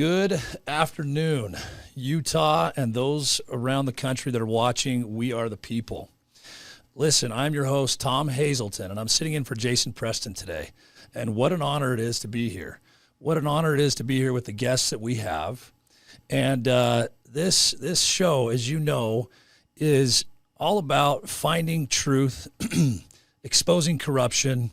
Good afternoon, Utah, and those around the country that are watching We Are the People. Listen, I'm your host, Tom Hazelton, and I'm sitting in for Jason Preston today. And what an honor it is to be here. What an honor it is to be here with the guests that we have. And this show, as you know, is all about finding truth, exposing corruption,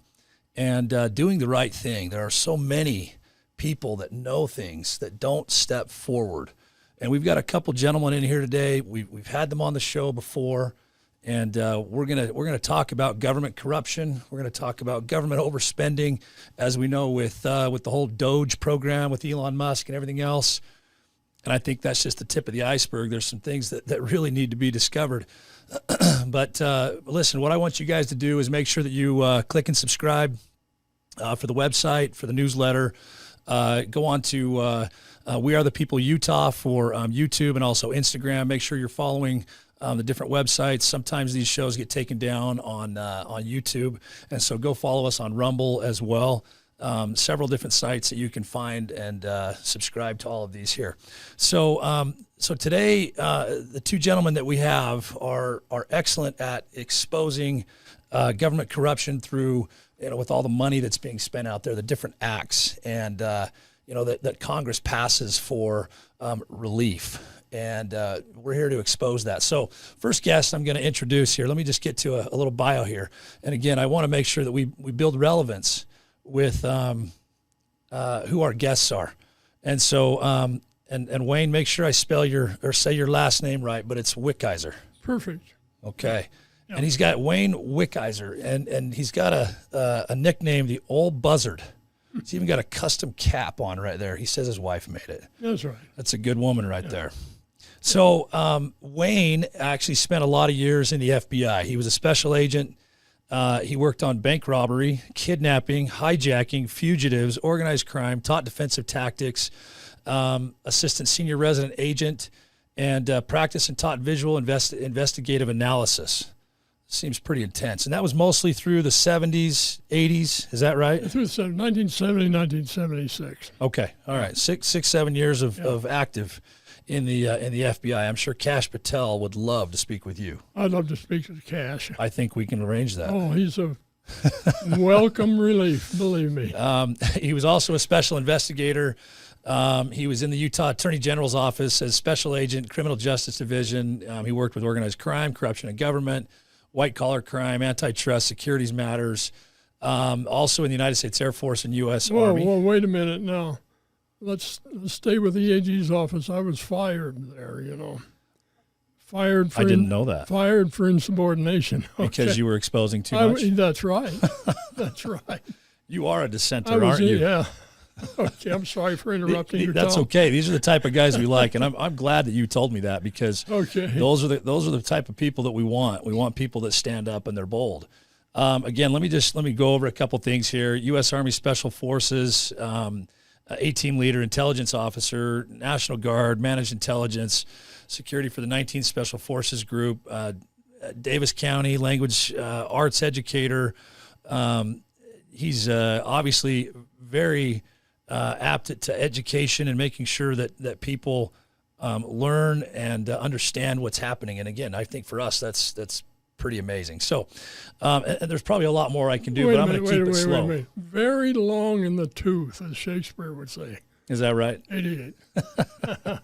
and doing the right thing. There are so many people that know things that don't step forward. And we've got a couple gentlemen in here today. We've had them on the show before, and we're gonna talk about government corruption. We're gonna talk about government overspending, as we know with the whole Doge program with Elon Musk and everything else. And I think that's just the tip of the iceberg. There's some things that really need to be discovered. But listen, what I want you guys to do is make sure that you click and subscribe for the website, for the newsletter. Go on to We Are the People Utah for YouTube and also Instagram. Make sure you're following the different websites. Sometimes these shows get taken down on YouTube, and so go follow us on Rumble as well. Several different sites that you can find and subscribe to all of these here. So today, the two gentlemen that we have are excellent at exposing government corruption through, with all the money that's being spent out there, the different acts, and that Congress passes for relief. And we're here to expose that. So first guest I'm going to introduce here. Let me just get to a little bio here. And again, I want to make sure that we build relevance with who our guests are. And so and Wayne, make sure I say your last name right, but it's Wickizer. Perfect. Okay. Yeah. And he's got Wayne Wickizer, and he's got a nickname, the Old Buzzard. He's even got a custom cap on right there. He says his wife made it. That's right. That's a good woman right there. So Wayne actually spent a lot of years in the FBI. He was a special agent. He worked on bank robbery, kidnapping, hijacking, fugitives, organized crime, taught defensive tactics, assistant senior resident agent, and practiced and taught visual investigative analysis. Seems pretty intense. And that was mostly through the 70s, 80s. Is that right? Through 1970, 1976. Okay. All right. 7 years of active in the FBI. I'm sure Cash Patel would love to speak with you. I'd love to speak to Cash. I think we can arrange that. Oh, he's a welcome relief, believe me. He was also a special investigator. He was in the Utah Attorney General's office as special agent, criminal justice division. He worked with organized crime, corruption in government, white-collar crime, antitrust, securities matters, also in the United States Air Force and U.S. Army. Well, wait a minute now. Let's stay with the AG's office. I was fired there, Fired for I didn't know that. Fired for insubordination. Okay. Because you were exposing too much? That's right. That's right. You are a dissenter, aren't you? Yeah. Okay, I'm sorry for interrupting you. That's okay. These are the type of guys we like, and I'm glad that you told me that, because those are the type of people that we want. We want people that stand up and they're bold. Again, let me go over a couple things here. U.S. Army Special Forces, A-team leader, intelligence officer, National Guard, managed intelligence, security for the 19th Special Forces Group, Davis County language arts educator. He's obviously very apt to education and making sure that people learn and understand what's happening. And again, I think for us, that's pretty amazing. So, and there's probably a lot more I can do, but I'm going to keep it slow. Wait. Very long in the tooth, as Shakespeare would say. Is that right? 88. Okay.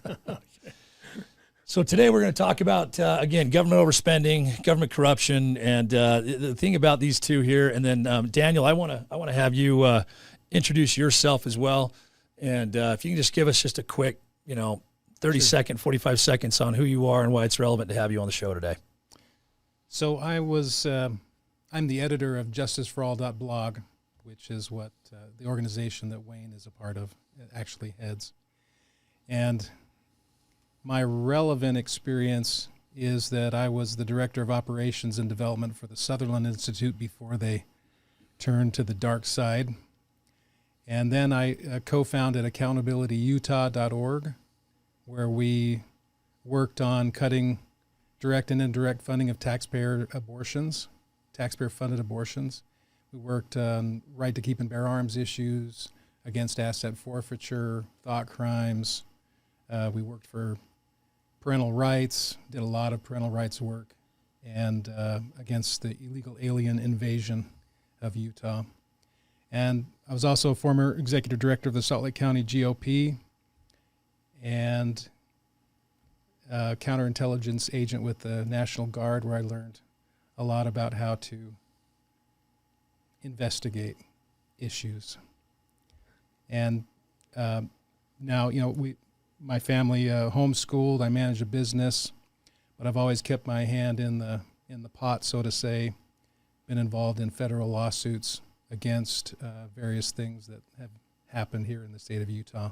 So today we're going to talk about, again, government overspending, government corruption, and the thing about these two here. And then, Daniel, I want to have you introduce yourself as well. And if you can just give us just a quick, 30-second, 45 seconds on who you are and why it's relevant to have you on the show today. So I'm the editor of justiceforall.blog, which is what the organization that Wayne is a part of actually heads. And my relevant experience is that I was the director of operations and development for the Sutherland Institute before they turned to the dark side. And then I co-founded accountabilityutah.org, where we worked on cutting direct and indirect funding of taxpayer-funded abortions. We worked on right to keep and bear arms issues, against asset forfeiture, thought crimes. We worked for parental rights, did a lot of parental rights work, and against the illegal alien invasion of Utah. And I was also a former executive director of the Salt Lake County GOP and counterintelligence agent with the National Guard, where I learned a lot about how to investigate issues. And now, my family homeschooled. I manage a business, but I've always kept my hand in the pot, so to say. Been involved in federal lawsuits against various things that have happened here in the state of Utah,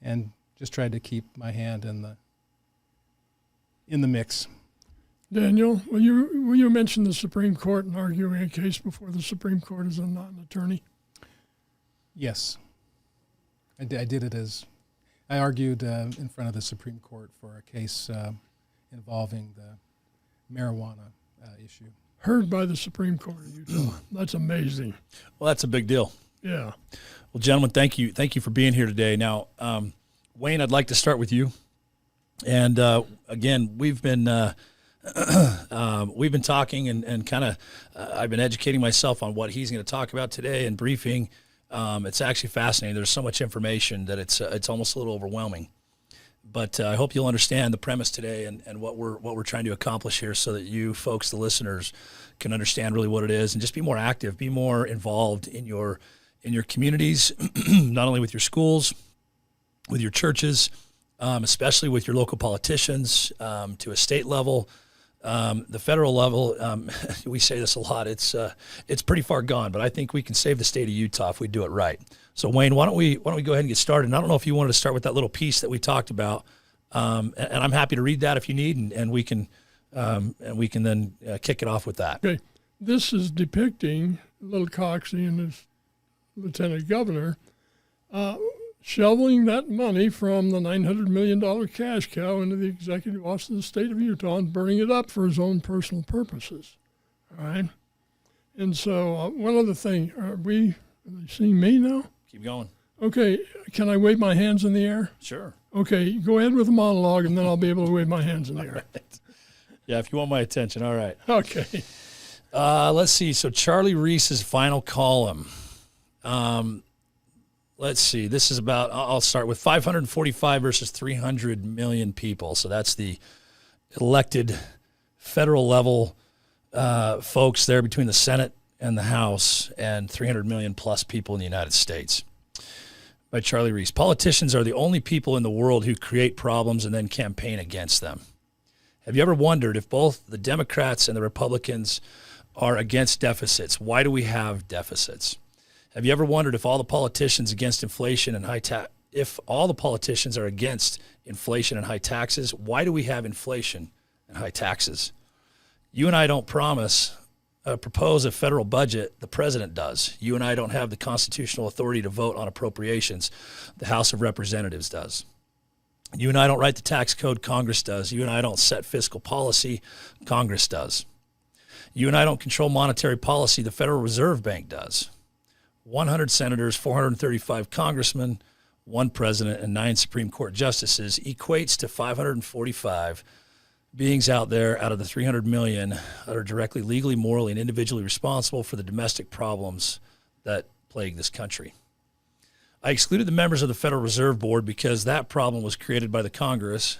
and just tried to keep my hand in the mix. Daniel, will you mention the Supreme Court and arguing a case before the Supreme Court as not an attorney? Yes, I did it as I argued in front of the Supreme Court for a case involving the marijuana issue. Heard by the Supreme Court of Utah. That's amazing. Well, that's a big deal. Yeah. Well, gentlemen, thank you for being here today. Now, Wayne, I'd like to start with you. And again, we've been talking and kind of I've been educating myself on what he's going to talk about today and briefing. It's actually fascinating. There's so much information that it's almost a little overwhelming. But I hope you'll understand the premise today and what we're trying to accomplish here, so that you folks, the listeners, can understand really what it is and just be more active, be more involved in your communities, not only with your schools, with your churches, especially with your local politicians, to a state level, the federal level. We say this a lot. It's pretty far gone, but I think we can save the state of Utah if we do it right. So Wayne, why don't we go ahead and get started? And I don't know if you wanted to start with that little piece that we talked about, and I'm happy to read that if you need, and we can then kick it off with that. Okay, this is depicting Little Coxey and his lieutenant governor shoveling that money from the $900 million cash cow into the executive office of the state of Utah and burning it up for his own personal purposes. All right. And so one other thing, are they seeing me now? Keep going. Okay. Can I wave my hands in the air? Sure. Okay. Go ahead with the monologue, and then I'll be able to wave my hands in the air. Right. Yeah, if you want my attention. All right. Okay. Let's see. So Charlie Reese's final column. Let's see. This is about, I'll start with 545 versus 300 million people. So that's the elected federal level folks there between the Senate and the House, and 300 million plus people in the United States. By Charlie Reese. Politicians are the only people in the world who create problems and then campaign against them. Have you ever wondered if both the Democrats and the Republicans are against deficits? Why do we have deficits? Have you ever wondered if all the politicians against inflation and if all the politicians are against inflation and high taxes, why do we have inflation and high taxes? You and I don't propose a federal budget. The president does. You and I don't have the constitutional authority to vote on appropriations. The House of Representatives does. You and I don't write the tax code. Congress does. You and I don't set fiscal policy. Congress does. You and I don't control monetary policy. The Federal Reserve Bank does. 100 senators, 435 congressmen, 1 president, and 9 Supreme Court justices equates to 545 beings out there out of the 300 million that are directly, legally, morally, and individually responsible for the domestic problems that plague this country. I excluded the members of the Federal Reserve Board because that problem was created by the Congress.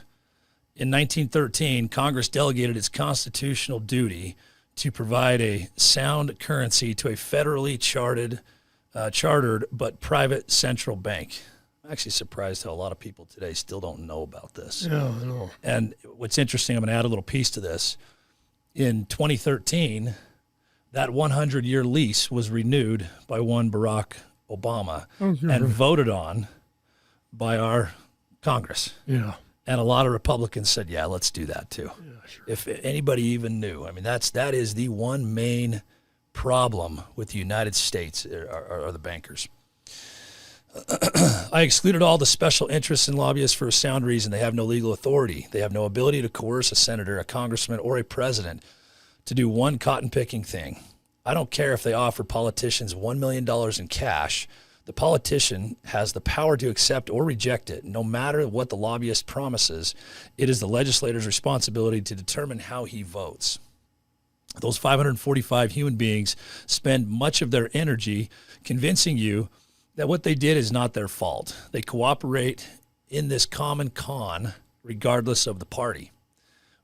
In 1913, Congress delegated its constitutional duty to provide a sound currency to a federally chartered but private central bank. I'm actually surprised how a lot of people today still don't know about this. Yeah, I know. And what's interesting, I'm going to add a little piece to this. In 2013, that 100-year lease was renewed by one Barack Obama and voted on by our Congress. Yeah. And a lot of Republicans said, yeah, let's do that too. Yeah, sure. If anybody even knew. I mean, that is the one main problem with the United States are the bankers. I excluded all the special interests and lobbyists for a sound reason. They have no legal authority. They have no ability to coerce a senator, a congressman, or a president to do one cotton-picking thing. I don't care if they offer politicians $1 million in cash. The politician has the power to accept or reject it. No matter what the lobbyist promises, it is the legislator's responsibility to determine how he votes. Those 545 human beings spend much of their energy convincing you that what they did is not their fault. They cooperate in this common con regardless of the party.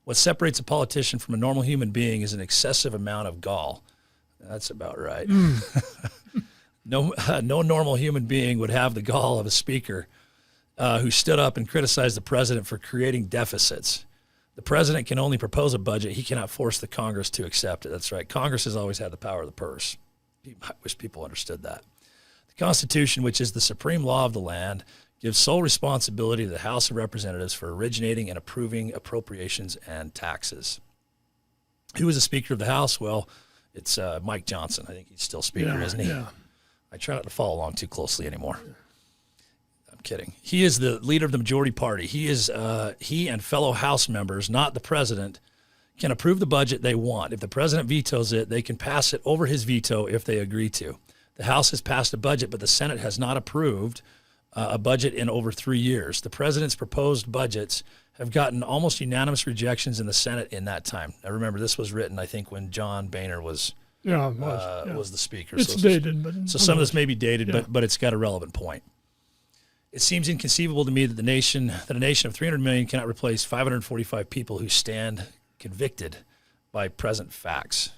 What separates a politician from a normal human being is an excessive amount of gall. That's about right. No normal human being would have the gall of a speaker who stood up and criticized the president for creating deficits. The president can only propose a budget. He cannot force the Congress to accept it. That's right. Congress has always had the power of the purse. I wish people understood that. The Constitution, which is the supreme law of the land, gives sole responsibility to the House of Representatives for originating and approving appropriations and taxes. Who is the Speaker of the House? Well, it's Mike Johnson. I think he's still Speaker, isn't he? Yeah. I try not to follow along too closely anymore. I'm kidding. He is the leader of the majority party. He and fellow House members, not the president, can approve the budget they want. If the president vetoes it, they can pass it over his veto if they agree to. The House has passed a budget, but the Senate has not approved a budget in over 3 years. The president's proposed budgets have gotten almost unanimous rejections in the Senate in that time. Now remember, this was written, I think, when John Boehner was the speaker. It's dated, but so some of this may be dated, but it's got a relevant point. It seems inconceivable to me that a nation of 300 million cannot replace 545 people who stand convicted by present facts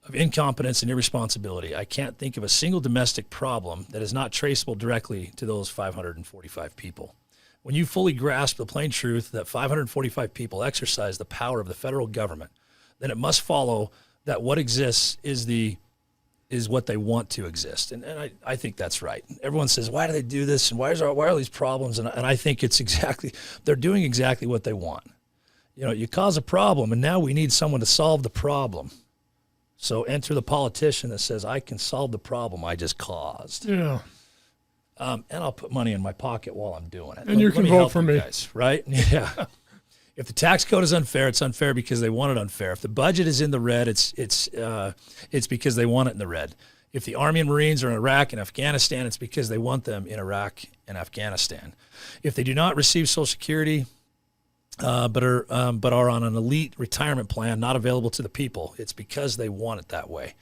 of incompetence and irresponsibility. I can't think of a single domestic problem that is not traceable directly to those 545 people. When you fully grasp the plain truth that 545 people exercise the power of the federal government, then it must follow that what exists is what they want to exist. And I think that's right. Everyone says, why do they do this? And why are these problems? And I think they're doing exactly what they want. You cause a problem, and now we need someone to solve the problem. So enter the politician that says, I can solve the problem I just caused. Yeah. And I'll put money in my pocket while I'm doing it. And you can vote for me. Guys, right? Yeah. If the tax code is unfair, it's unfair because they want it unfair. If the budget is in the red, it's because they want it in the red. If the Army and Marines are in Iraq and Afghanistan, it's because they want them in Iraq and Afghanistan. If they do not receive Social Security, but are on an elite retirement plan not available to the people, it's because they want it that way.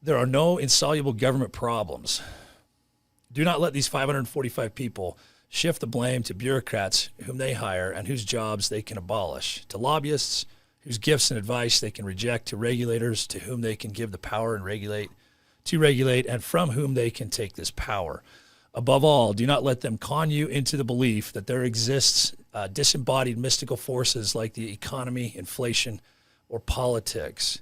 There are no insoluble government problems. Do not let these 545 people shift the blame to bureaucrats whom they hire and whose jobs they can abolish, to lobbyists whose gifts and advice they can reject, to regulators to whom they can give the power and regulate, and from whom they can take this power. Above all, do not let them con you into the belief that there exists disembodied mystical forces like the economy, inflation, or politics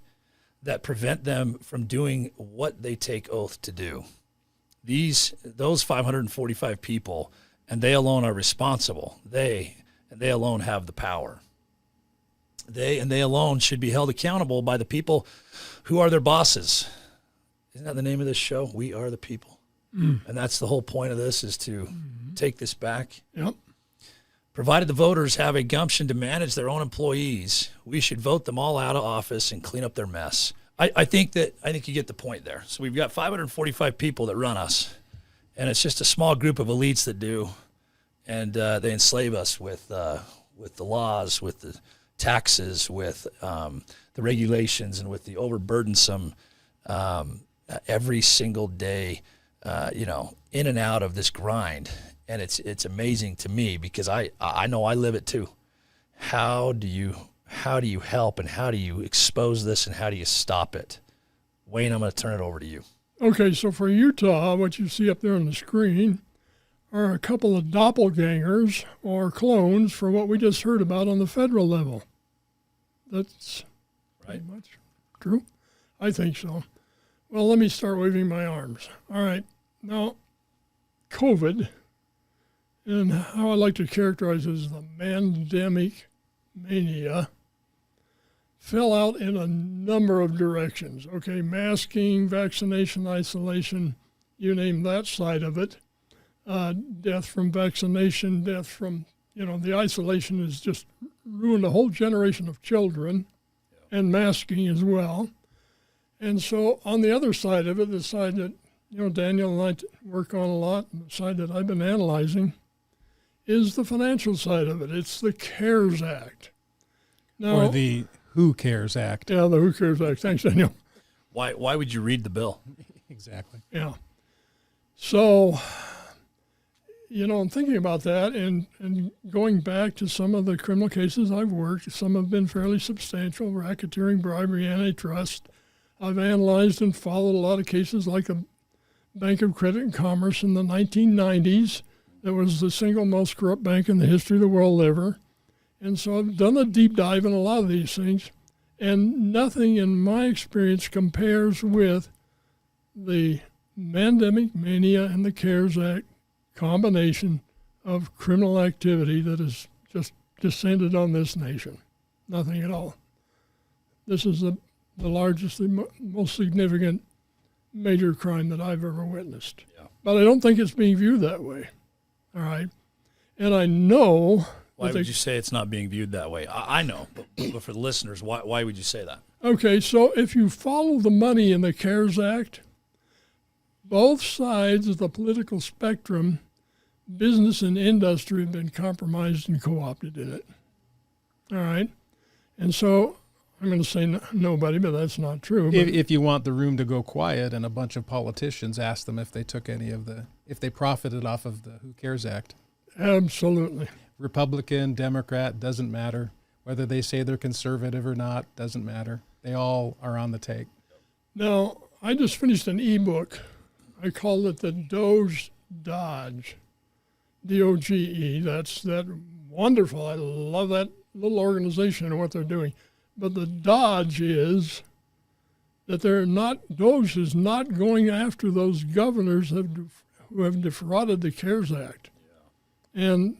that prevent them from doing what they take oath to do. Those 545 people, and they alone are responsible. They alone have the power. They and they alone should be held accountable by the people who are their bosses. Isn't that the name of this show? We Are the People. And that's the whole point of this, is to take this back. Yep. Provided the voters have a gumption to manage their own employees, we should vote them all out of office and clean up their mess. I think you get the point there. So we've got 545 people that run us, and it's just a small group of elites that do, and they enslave us with the laws, with the taxes, with the regulations, and with the overburdensome every single day, in and out of this grind. And it's amazing to me because I know I live it too. How do you help, and how do you expose this, and how do you stop it? Wayne, I'm going to turn it over to you. Okay, so for Utah, what you see up there on the screen are a couple of doppelgangers or clones for what we just heard about on the federal level. That's right. Pretty much true. I think so. Well, let me start waving my arms. All right. Now, COVID, and how I like to characterize it as the mandemic mania, fell out in a number of directions. Okay, masking, vaccination, isolation, you name that side of it. Death from vaccination, death from, the isolation has just ruined a whole generation of children, and masking as well. And so on the other side of it, the side that, Daniel and I work on a lot, and the side that I've been analyzing is the financial side of it. It's the CARES Act. Now, Or the Who Cares Act. Yeah, the Who Cares Act. Thanks, Daniel. Why would you read the bill? Exactly. Yeah. So, I'm thinking about that and going back to some of the criminal cases I've worked. Some have been fairly substantial: racketeering, bribery, antitrust. I've analyzed and followed a lot of cases like the Bank of Credit and Commerce in the 1990s. That was the single most corrupt bank in the history of the world ever. And so I've done a deep dive in a lot of these things, and nothing in my experience compares with the pandemic mania and the CARES Act combination of criminal activity that has just descended on this nation. Nothing at all. This is the largest, the most significant major crime that I've ever witnessed. Yeah. But I don't think it's being viewed that way. All right. And I know. Why would you say it's not being viewed that way? I know, but for the listeners, why would you say that? Okay, so if you follow the money in the CARES Act, both sides of the political spectrum, business and industry, have been compromised and co-opted in it. All right? And so I'm going to say nobody, but that's not true. If you want the room to go quiet and a bunch of politicians ask them if they took if they profited off of the Who Cares Act. Absolutely. Republican, Democrat, doesn't matter. Whether they say they're conservative or not, doesn't matter. They all are on the take. Now, I just finished an ebook. I called it the Doge Dodge, D-O-G-E. That's that wonderful. I love that little organization and what they're doing. But the dodge is that Doge is not going after those governors who have defrauded the CARES Act. Yeah. And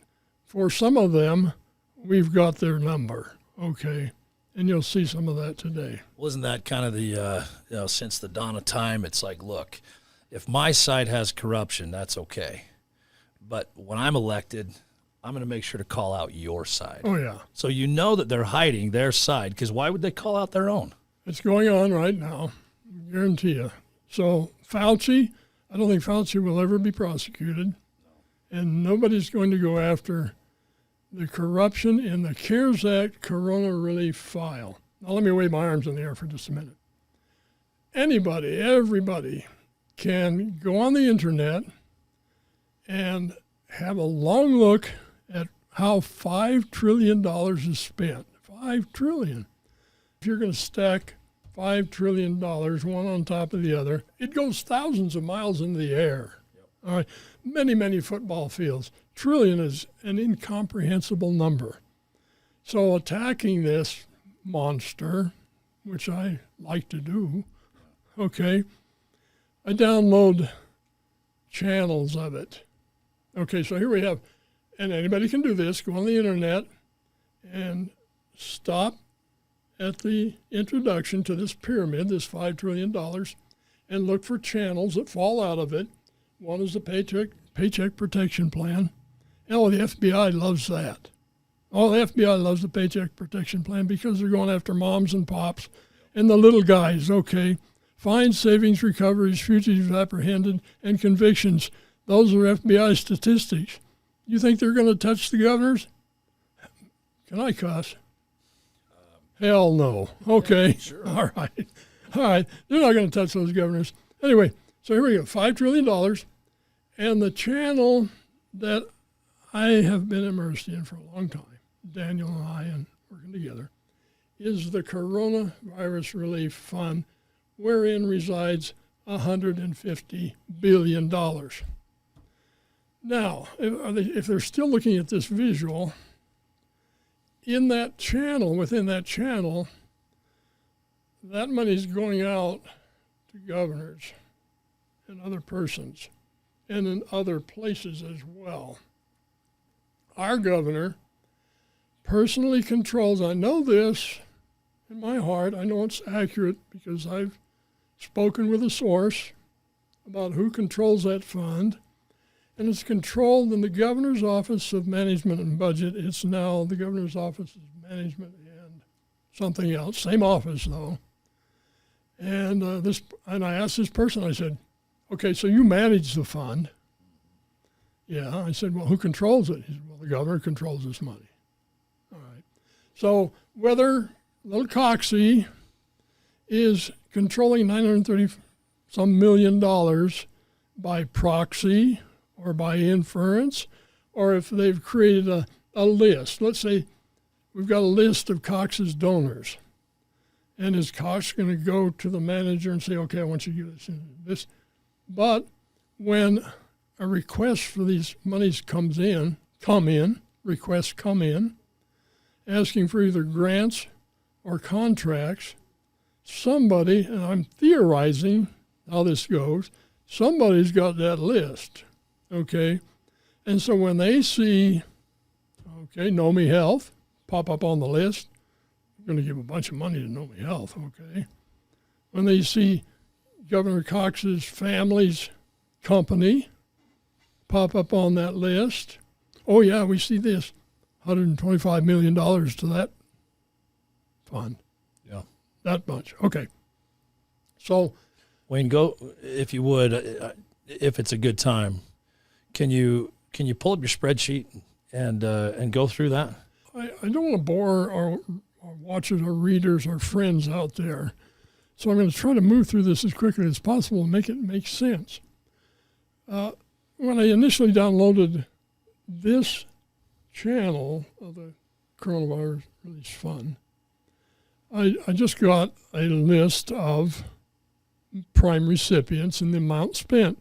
for some of them, we've got their number, okay? And you'll see some of that today. Wasn't that kind of the, since the dawn of time, it's like, look, if my side has corruption, that's okay. But when I'm elected, I'm going to make sure to call out your side. Oh, yeah. So you know that they're hiding their side, because why would they call out their own? It's going on right now, I guarantee you. So Fauci, I don't think Fauci will ever be prosecuted, and nobody's going to go after the corruption in the CARES Act Corona Relief File. Now let me wave my arms in the air for just a minute. Anybody, everybody can go on the internet and have a long look at how $5 trillion is spent. $5 trillion. If you're going to stack $5 trillion, one on top of the other, it goes thousands of miles into the air. Yep. All right, many, many football fields. Trillion is an incomprehensible number. So attacking this monster, which I like to do, okay, I download channels of it. Okay, so here we have, and anybody can do this, go on the internet and stop at the introduction to this pyramid, this $5 trillion, and look for channels that fall out of it. One is the Paycheck Protection Plan. Oh, the FBI loves that. Oh, the FBI loves the Paycheck Protection Plan because they're going after moms and pops and the little guys, okay? Fines, savings, recoveries, fugitives apprehended, and convictions. Those are FBI statistics. You think they're going to touch the governors? Can I cuss? Hell no. Okay. Yeah, sure. All right. All right. They're not going to touch those governors. Anyway, so here we go. $5 trillion. And the channel that I have been immersed in for a long time, Daniel and I, and working together, is the Coronavirus Relief Fund, wherein resides $150 billion. Now, if they're still looking at this visual, in that channel, within that channel, that money's going out to governors and other persons and in other places as well. Our governor personally controls, I know this in my heart, I know it's accurate because I've spoken with a source about who controls that fund. And it's controlled in the Governor's Office of Management and Budget. It's now the Governor's Office of Management and something else. Same office, though. And I asked this person, I said, Okay, so you manage the fund. Yeah, I said, well, who controls it? He said, well, the governor controls this money. All right. So whether little Coxie is controlling $930-some million by proxy or by inference, or if they've created a list. Let's say we've got a list of Cox's donors. And is Cox going to go to the manager and say, okay, I want you to give this? But when a request for these monies requests come in, asking for either grants or contracts, somebody, and I'm theorizing how this goes, somebody's got that list, okay? And so when they see, okay, Know Me Health pop up on the list, I'm going to give a bunch of money to Know Me Health, okay? When they see Governor Cox's family's company pop up on that list, oh yeah, we see this, $125 million to that fund. Yeah. That much, okay. So, Wayne, go, if you would, if it's a good time, can you pull up your spreadsheet and go through that? I don't want to bore our watchers, our readers, our friends out there. So I'm going to try to move through this as quickly as possible and make it make sense. When I initially downloaded this channel of the Coronavirus Release Fund, I just got a list of prime recipients and the amount spent.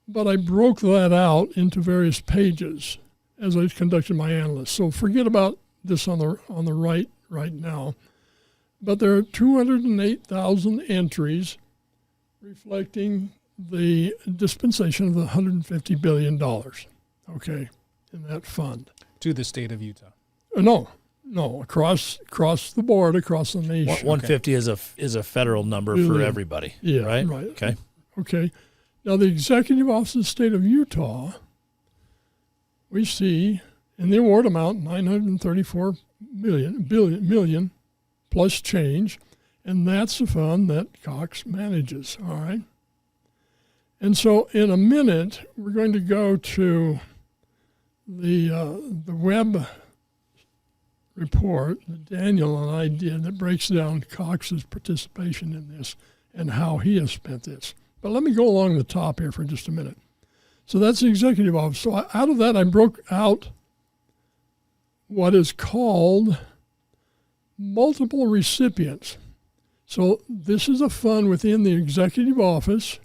But I broke that out into various pages as I conducted my analysis. So forget about this on the right now. But there are 208,000 entries reflecting the dispensation of the $150 billion, okay, in that fund. To the state of Utah. No, across the board, across the nation. 150 is a federal number for everybody, yeah, right? Right. Okay. Now, the Executive Office of the State of Utah, we see in the award amount $934 million plus change, and that's the fund that Cox manages, all right? And so in a minute, we're going to go to the web report that Daniel and I did that breaks down Cox's participation in this and how he has spent this. But let me go along the top here for just a minute. So that's the executive office. So out of that, I broke out what is called multiple recipients. So this is a fund within the executive office,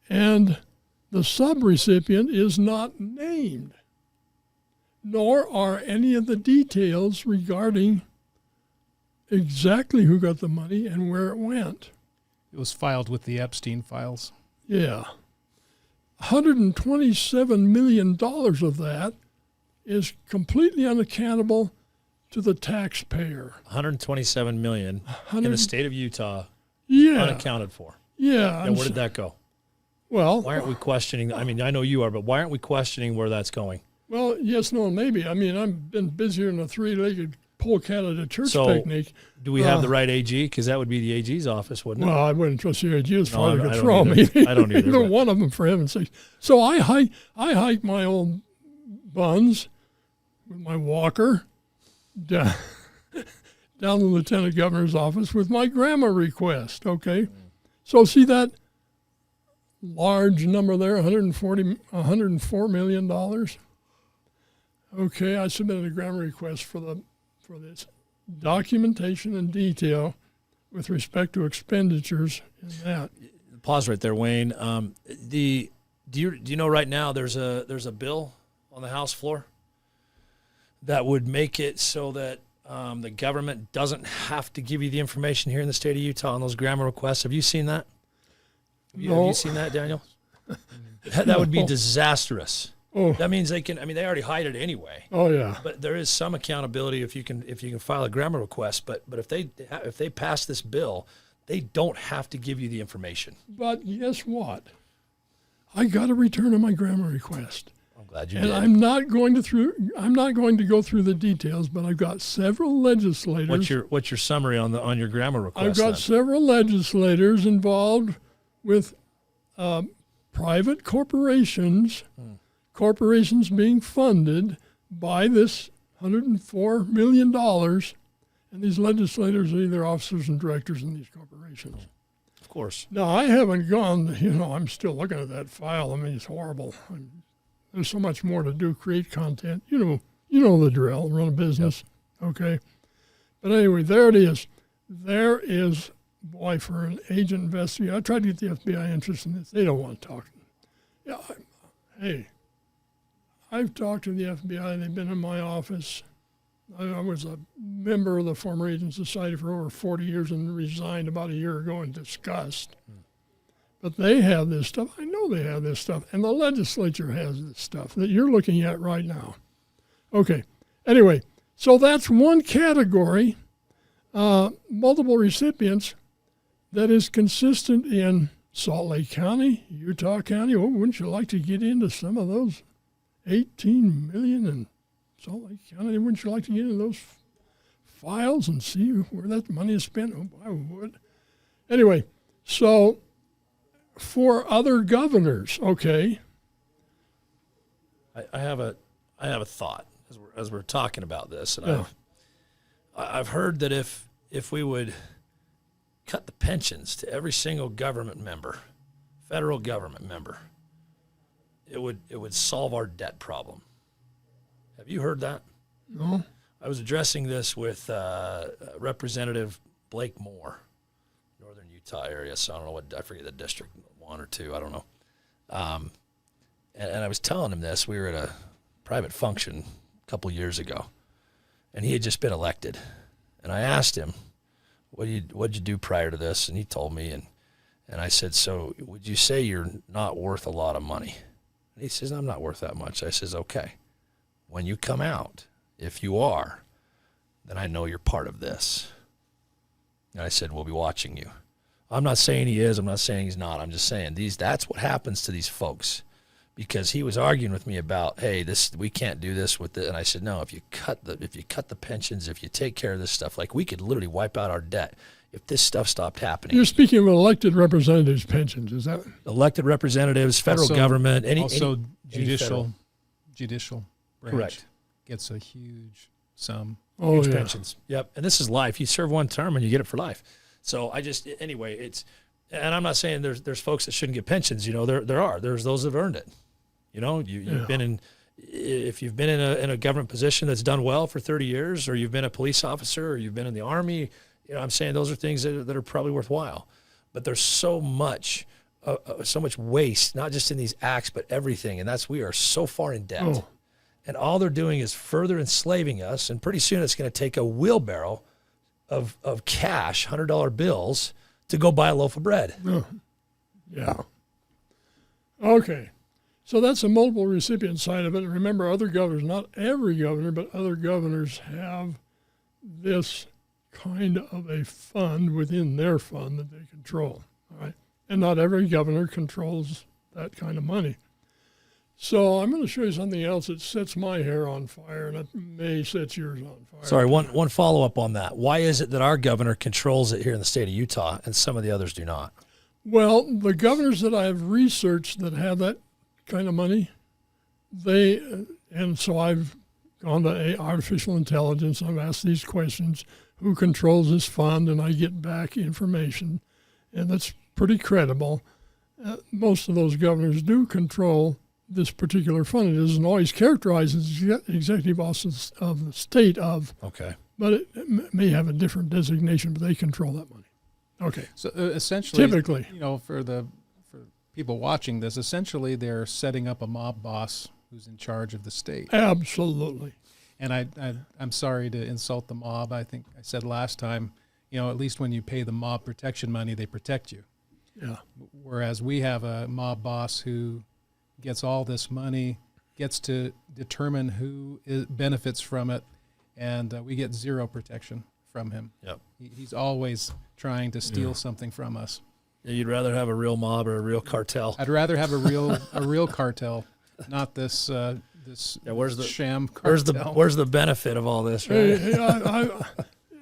and the subrecipient is not named, nor are any of the details regarding exactly who got the money and where it went. It was filed with the Epstein files. Yeah. $127 million of that is completely unaccountable to the taxpayer. $127 million in the state of Utah, yeah, unaccounted for. Yeah. And where did that go? Well, why aren't we questioning? I mean, I know you are, but why aren't we questioning where that's going? Well, yes, no, and maybe. I mean, I've been busier than a three-legged polecat at a church picnic. Do we have the right AG? Because that would be the AG's office, wouldn't it? Well, I wouldn't trust the AG as far as I I could throw me. I don't either. Either one of them, for heaven's sake. So I hike my old buns with my walker down to the lieutenant governor's office with my grandma request, okay? So see that large number there, $104 million? Okay, I submitted a grant request for this documentation and detail with respect to expenditures in that. Pause right there, Wayne. Do you know right now there's a bill on the House floor that would make it so that the government doesn't have to give you the information here in the state of Utah on those grant requests? Have you seen that? Have you seen that, Daniel? That would be disastrous. Oh. That means they can. I mean, they already hide it anyway. Oh yeah. But there is some accountability if you can file a grammar request. But if they pass this bill, they don't have to give you the information. But guess what? I got a return on my grammar request. I'm glad you did. And I'm not going to go through the details, but I've got several legislators. What's your summary on your grammar request? I've got several legislators involved with private corporations, corporations being funded by this $104 million, and these legislators are either officers and directors in these corporations. Of course. Now, I haven't gone, I'm still looking at that file. I mean, it's horrible. There's so much more to do, create content. You know the drill, run a business, okay? But anyway, there it is. There is, boy, for an agent investigator, I tried to get the FBI interested in this. They don't want to talk. Yeah, hey, I've talked to the FBI. They've been in my office. I was a member of the former Agent Society for over 40 years and resigned about a year ago in disgust. But they have this stuff. I know they have this stuff. And the legislature has this stuff that you're looking at right now. Okay. Anyway, so that's one category, multiple recipients, that is consistent in Salt Lake County, Utah County. Oh, wouldn't you like to get into some of those 18 million in Salt Lake County? Wouldn't you like to get into those files and see where that money is spent? Oh, I would. Anyway, so for other governors, okay. I have a thought as we're talking about this, and I've heard that if we would cut the pensions to every single government member, federal government member, it would solve our debt problem. Have you heard that? No. I was addressing this with Representative Blake Moore, northern Utah area. So I don't know I forget the district, 1 or 2, I don't know. And I was telling him this. We were at a private function a couple years ago, and he had just been elected. And I asked him, what'd you do prior to this? And he told me, and I said, so would you say you're not worth a lot of money? And he says, I'm not worth that much. I says, okay. When you come out, if you are, then I know you're part of this. And I said, we'll be watching you. I'm not saying he is. I'm not saying he's not. I'm just saying that's what happens to these folks. Because he was arguing with me about, hey, we can't do this with it. And I said, no, if you cut the pensions, if you take care of this stuff, like we could literally wipe out our debt if this stuff stopped happening. You're speaking of elected representatives' pensions, is that? Elected representatives, federal government, judicial branch. Correct. Gets a huge sum. Oh, huge yeah. pensions. Yep. And this is life. You serve one term and you get it for life. So and I'm not saying there's folks that shouldn't get pensions. There's those that have earned it. You've been if you've been in a government position that's done well for 30 years, or you've been a police officer, or you've been in the Army, I'm saying those are things that are probably worthwhile. But there's so much waste, not just in these acts, but everything. And we are so far in debt. Oh. And all they're doing is further enslaving us. And pretty soon it's going to take a wheelbarrow of cash, $100 bills, to go buy a loaf of bread. Oh. Yeah. Okay. So that's the multiple recipient side of it. Remember, other governors, not every governor, but other governors have this kind of a fund within their fund that they control. All right. And not every governor controls that kind of money. So I'm going to show you something else that sets my hair on fire, and it may set yours on fire. Sorry, one follow-up on that. Why is it that our governor controls it here in the state of Utah and some of the others do not? Well, the governors that I have researched that have that kind of money, and so I've gone to artificial intelligence. I've asked these questions: who controls this fund? And I get back information, and that's pretty credible. Most of those governors do control this particular fund. It isn't always characterized as executive office of the state of. Okay. But it may have a different designation, but they control that money. Okay. So essentially, typically, for people watching this, essentially they're setting up a mob boss who's in charge of the state. Absolutely. And I'm sorry to insult the mob. I think I said last time, at least when you pay the mob protection money, they protect you. Yeah. Whereas we have a mob boss who gets all this money, gets to determine who benefits from it, and we get zero protection from him. Yep. He's always trying to steal something from us. Yeah, you'd rather have a real mob or a real cartel. I'd rather have a real cartel, not this where's the sham cartel. Where's the benefit of all this, right? Hey,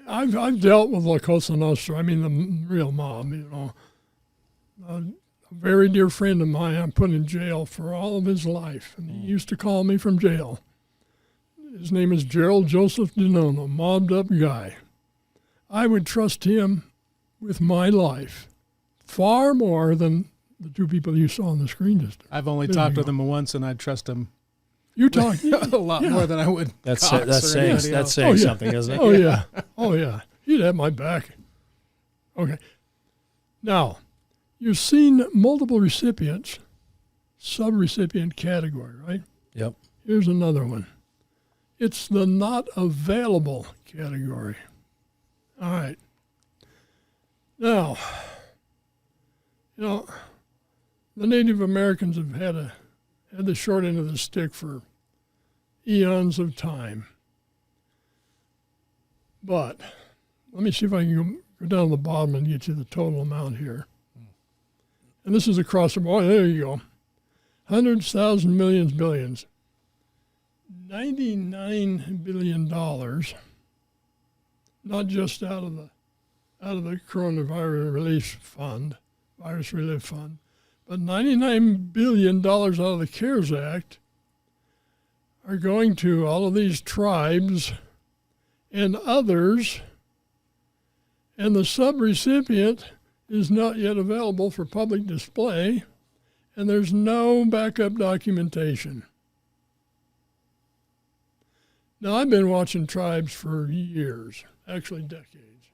I've dealt with La Cosa Nostra. I mean, the real mob. a very dear friend of mine I put in jail for all of his life, and he used to call me from jail. His name is Gerald Joseph DeNono, mobbed up guy. I would trust him with my life far more than the two people you saw on the screen just. I've only talked with him once, and I trust him. You talk a lot more than I would. That's Cox saying something, isn't it? Oh yeah, oh yeah. He'd have my back. Okay. Now, you've seen multiple recipients, sub-recipient category, right? Yep. Here's another one. It's the not available category. All right. Now, the Native Americans have had the short end of the stick for eons of time. But let me see if I can go down to the bottom and get you the total amount here. And this is across the board. There you go. Hundreds, thousands, millions, billions. $99 billion, not just out of the coronavirus relief fund, virus relief fund, but $99 billion out of the CARES Act are going to all of these tribes and others, and the subrecipient is not yet available for public display, and there's no backup documentation. Now, I've been watching tribes for years, actually decades,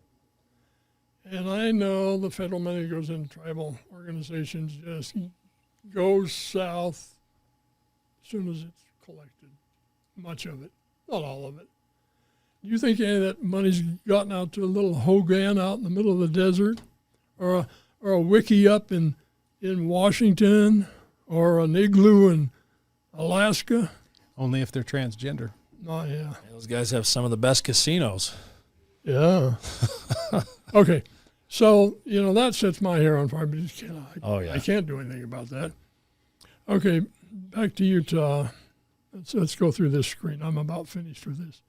and I know the federal money that goes into tribal organizations just goes south as soon as it's collected, much of it, not all of it. Do you think any of that money's gotten out to a little Hogan out in the middle of the desert, or a wiki up in Washington, or an igloo in Alaska? Only if they're transgender. Oh, yeah. Those guys have some of the best casinos. Yeah. Okay. So, that sets my hair on fire, but I can't do anything about that. Okay, back to Utah. Let's go through this screen. I'm about finished with this.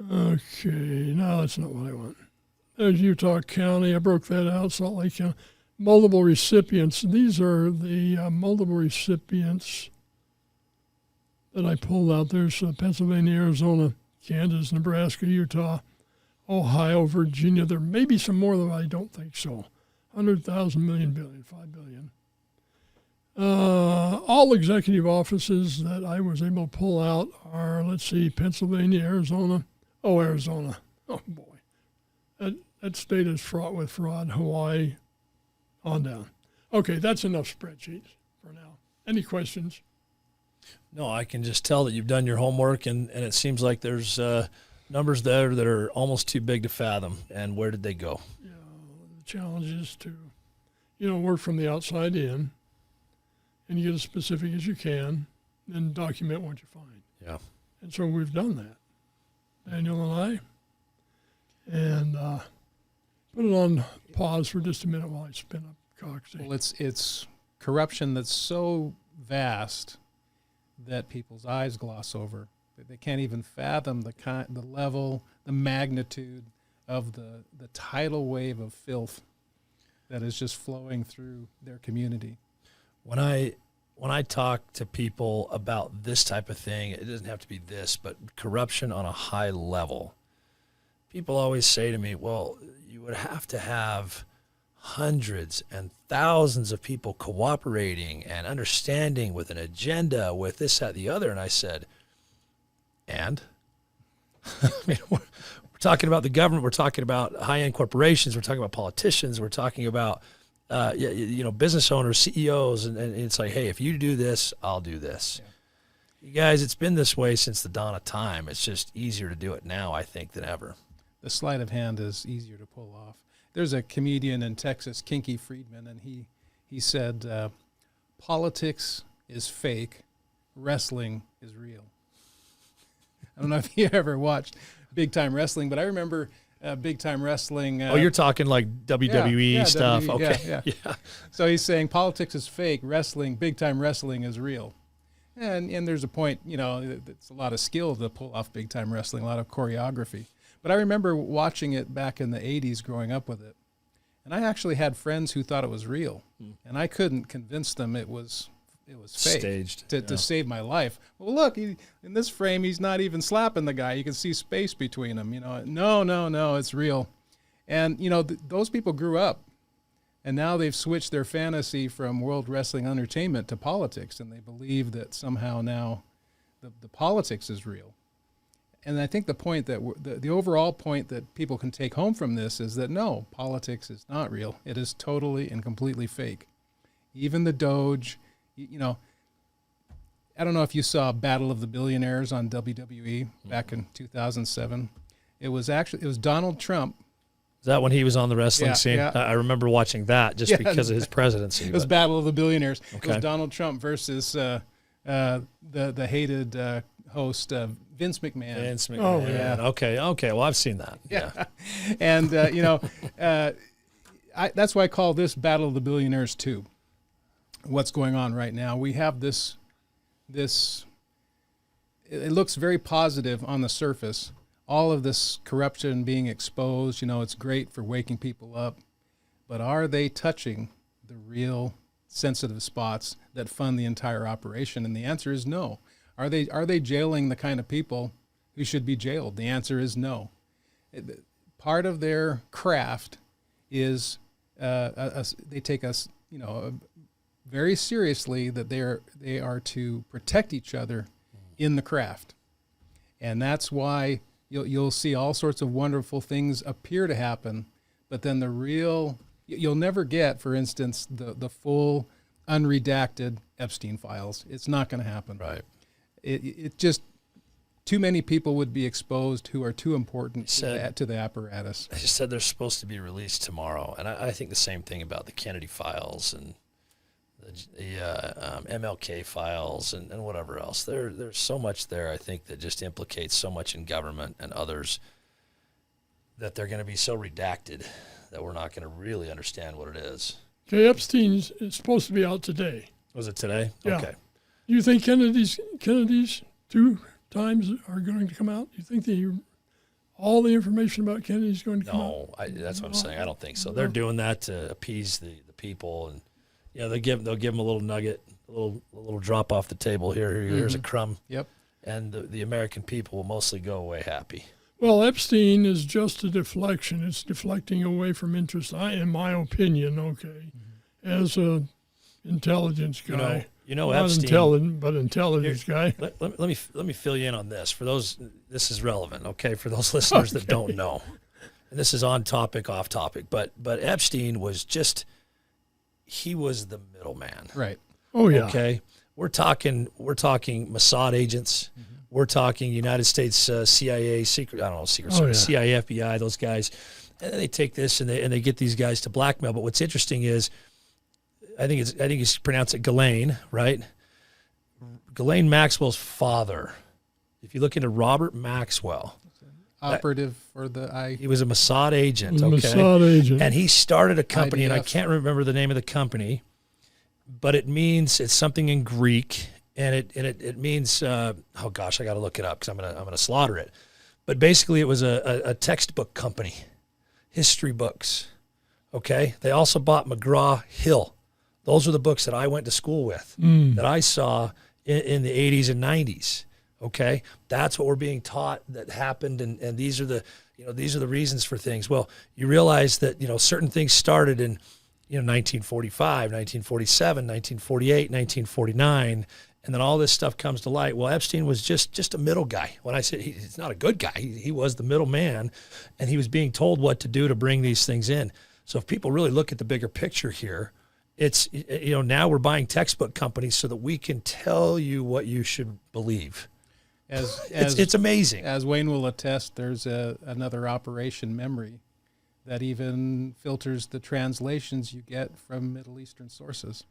Okay, no, that's not what I want. There's Utah County. I broke that out, Salt Lake County. Multiple recipients. These are the multiple recipients that I pulled out. There's Pennsylvania, Arizona, Kansas, Nebraska, Utah, Ohio, Virginia. There may be some more, though I don't think so. 100,000, million, billion, 5 billion. All executive offices that I was able to pull out are, Pennsylvania, Arizona. Oh, Arizona. Oh, boy. That state is fraught with fraud. Hawaii, on down. Okay, that's enough spreadsheets for now. Any questions? No, I can just tell that you've done your homework, and it seems like there's numbers there that are almost too big to fathom. And where did they go? Yeah, the challenge is to, work from the outside in, and you get as specific as you can, and document what you find. Yeah. And so we've done that, Daniel and I, and put it on pause for just a minute while I spin up Cox. Well, it's corruption that's so vast that people's eyes gloss over. They can't even fathom the level, the magnitude of the tidal wave of filth that is just flowing through their community. When I talk to people about this type of thing, it doesn't have to be this, but corruption on a high level, people always say to me, well, you would have to have hundreds and thousands of people cooperating and understanding with an agenda, with this, that, the other. And I said, and? I mean, we're talking about the government. We're talking about high-end corporations. We're talking about politicians. We're talking about business owners, CEOs, and it's like, hey, if you do this, I'll do this. Yeah. You guys, it's been this way since the dawn of time. It's just easier to do it now, I think, than ever. The sleight of hand is easier to pull off. There's a comedian in Texas, Kinky Friedman, and he said, politics is fake, wrestling is real. I don't know if you ever watched Big Time Wrestling, but I remember Big Time Wrestling. You're talking like WWE stuff. WWE, okay. Yeah. So he's saying politics is fake, wrestling, Big Time Wrestling is real. And there's a point, it's a lot of skill to pull off Big Time Wrestling, a lot of choreography. But I remember watching it back in the 80s, growing up with it. And I actually had friends who thought it was real, and I couldn't convince them it was fake, Staged to save my life. Well, look, in this frame, he's not even slapping the guy. You can see space between them. No, it's real. And those people grew up, and now they've switched their fantasy from World Wrestling Entertainment to politics, and they believe that somehow now the politics is real. And I think the point that the overall point that people can take home from this is that no, politics is not real. It is totally and completely fake. Even the Doge, I don't know if you saw Battle of the Billionaires on WWE back in 2007. It was Donald Trump. Is that when he was on the wrestling scene? Yeah. I remember watching that just because of his presidency. It was Battle of the Billionaires. Okay. It was Donald Trump versus the hated host Vince McMahon. Vince McMahon. Oh, yeah. Okay. Well, I've seen that. Yeah. And that's why I call this Battle of the Billionaires 2. What's going on right now? We have this. It looks very positive on the surface. All of this corruption being exposed, it's great for waking people up. But are they touching the real sensitive spots that fund the entire operation? And the answer is no. Are they jailing the kind of people who should be jailed? The answer is no. Part of their craft is they take us, very seriously, that they are to protect each other in the craft. And that's why you'll see all sorts of wonderful things appear to happen, but then you'll never get, for instance, the full unredacted Epstein files. It's not going to happen. Right. It just, too many people would be exposed who are too important to the apparatus. I just said they're supposed to be released tomorrow, and I think the same thing about the Kennedy files and the MLK files and whatever else. There's so much there, I think, that just implicates so much in government and others that they're going to be so redacted that we're not going to really understand what it is. Okay, Epstein's is supposed to be out today. Was it today? Yeah. Okay. Do you think Kennedy's 2 times are going to come out? Do you think all the information about Kennedy is going to come out? No, that's what I'm saying. I don't think so. They're doing that to appease the people, and they'll give them a little nugget, a little drop off the table here. Here's a crumb. Yep. And the American people will mostly go away happy. Well, Epstein is just a deflection. It's deflecting away from interest, in my opinion, okay, as a intelligence guy. Not Epstein, intelligent, but intelligence guy. Let me fill you in on this. For those, this is relevant, okay, for those listeners that don't know. And this is on topic, off topic, but Epstein was he was the middleman. Right. Oh yeah. Okay. We're talking Mossad agents. Mm-hmm. We're talking United States CIA Service, CIA, FBI, those guys. And they take this and they get these guys to blackmail. But what's interesting is, I think it's pronounced it Ghislaine, right? Ghislaine Maxwell's father. If you look into Robert Maxwell, operative for the he was a Mossad agent. Okay. Mossad agent, and he started a company, IDF. and I can't remember the name of the company, but it's something in Greek, and it means I got to look it up because I'm gonna slaughter it. But basically, it was a textbook company, history books. Okay, they also bought McGraw-Hill. Those are the books that I went to school with, that I saw in the 80s and 90s. Okay, that's what we're being taught that happened, and these are the reasons for things. Well, you realize that certain things started in 1945, 1947, 1948, 1949, and then all this stuff comes to light. Well, Epstein was just a middle guy. When I say he's not a good guy, he was the middle man, and he was being told what to do to bring these things in. So if people really look at the bigger picture here, it's now we're buying textbook companies so that we can tell you what you should believe. It's amazing. As Wayne will attest, there's another Operation Memory that even filters the translations you get from Middle Eastern sources.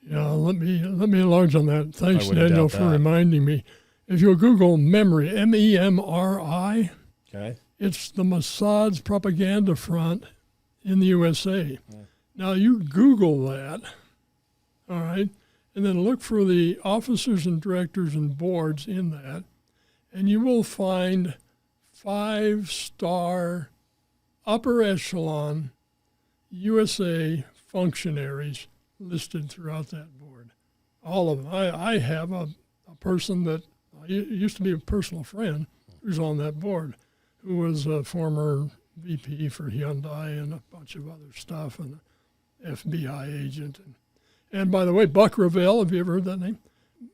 Yeah, let me enlarge on that. Thanks, Daniel, for reminding me. If you'll Google MEMRI, MEMRI, okay, it's the Mossad's propaganda front in the USA. Yeah. Now, you Google that, all right, and then look for the officers and directors and boards in that, and you will find 5-star upper echelon USA functionaries listed throughout that board. All of them. I have a person that used to be a personal friend who's on that board, who was a former VP for Hyundai and a bunch of other stuff, and an FBI agent. And by the way, Buck Revell, have you ever heard that name?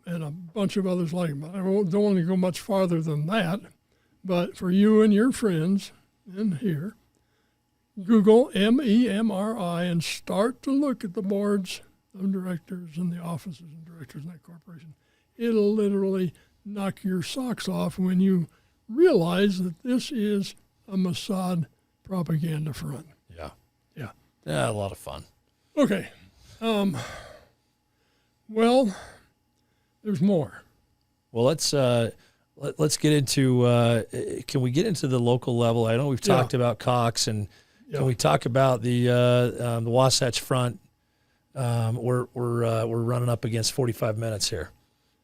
And a bunch of others like him. I don't want to go much farther than that, but for you and your friends in here, Google MEMRI and start to look at the boards of directors and the officers and directors in that corporation. It'll literally knock your socks off when you realize that this is a Mossad propaganda front. Yeah. Yeah. Yeah, a lot of fun. Okay. Well, there's more. Well, let's get into. Can we get into the local level? I know we've talked about Cox, and can we talk about the Wasatch Front? We're running up against 45 minutes here.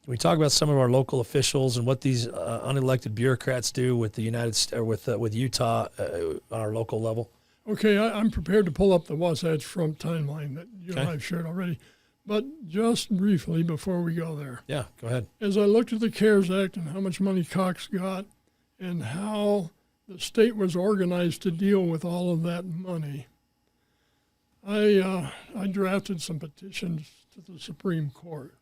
Can we talk about some of our local officials and what these unelected bureaucrats do with the with Utah on our local level? Okay, I'm prepared to pull up the Wasatch Front timeline that you and I have shared already. But just briefly before we go there. Yeah, go ahead. As I looked at the CARES Act and how much money Cox got and how the state was organized to deal with all of that money, I drafted some petitions to the Supreme Court.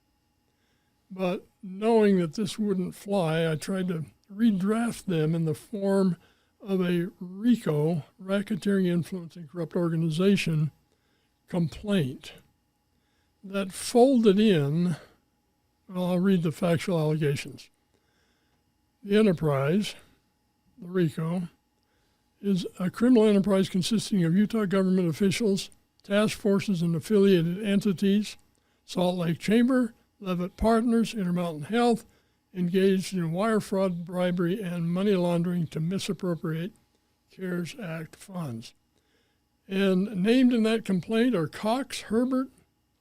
But knowing that this wouldn't fly, I tried to redraft them in the form of a RICO, Racketeering, Influence, and Corrupt Organization complaint that folded in, well, I'll read the factual allegations. The enterprise, the RICO, is a criminal enterprise consisting of Utah government officials, task forces, and affiliated entities, Salt Lake Chamber, Levitt Partners, Intermountain Health, engaged in wire fraud, bribery, and money laundering to misappropriate CARES Act funds. And named in that complaint are Cox, Herbert,